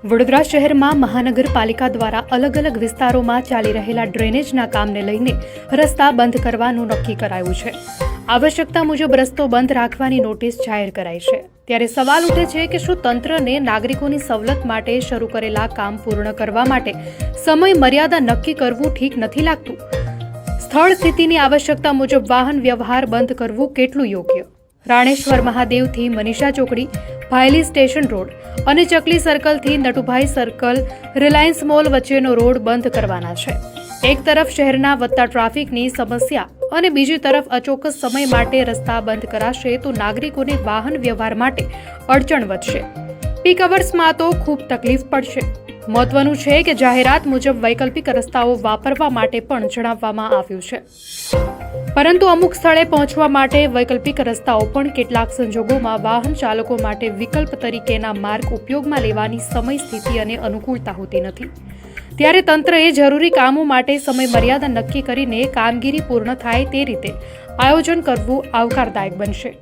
વડોદરા શહેરમાં મહાનગરપાલિકા દ્વારા અલગ અલગ વિસ્તારોમાં ચાલી રહેલા ડ્રેનેજના કામને લઈને રસ્તા બંધ કરવાનું નક્કી કરાયું છે। આવશ્યકતા મુજબ રસ્તો બંધ રાખવાની નોટિસ જાહેર કરાઈ છે। ત્યારે સવાલ ઉઠે છે કે શું તંત્રને નાગરિકોની સવલત માટે શરૂ કરેલા કામ પૂર્ણ કરવા માટે સમય મર્યાદા નક્કી કરવું ઠીક નથી લાગતું? સ્થળ સ્થિતિની આવશ્યકતા મુજબ વાહન વ્યવહાર બંધ કરવું કેટલું યોગ્ય? રાણેશ્વર મહાદેવથી મનીષા ચોકડી, ભાયલી સ્ટેશન રોડ અને ચકલી સર્કલથી નટુભાઈ સર્કલ, રિલાયન્સ મોલ વચ્ચેનો રોડ બંધ કરવાના છે। એક તરફ શહેરના વધતા ટ્રાફિકની સમસ્યા અને બીજી તરફ અચોક્કસ સમય માટે રસ્તા બંધ કરાશે તો નાગરિકોને વાહન વ્યવહાર માટે અડચણ વધશે। પીક અવર્સમાં તો ખૂબ તકલીફ પડશે। મહત્વનું છે કે જાહેરાત મુજબ વૈકલ્પિક રસ્તાઓ વાપરવા માટે પણ જણાવવામાં આવ્યું છે, પરંતુ અમુક સ્થળે પહોંચવા માટે વૈકલ્પિક રસ્તાઓ પણ કેટલાક સંજોગોમાં વાહન ચાલકો માટે વિકલ્પ તરીકેના માર્ગ ઉપયોગમાં લેવાની સમય સ્થિતિ અને અનુકૂળતા હોતી નથી। ત્યારે તંત્રએ જરૂરી કામો માટે સમય મર્યાદા નક્કી કરીને કામગીરી પૂર્ણ થાય તે રીતે આયોજન કરવું આવકારદાયક બનશે।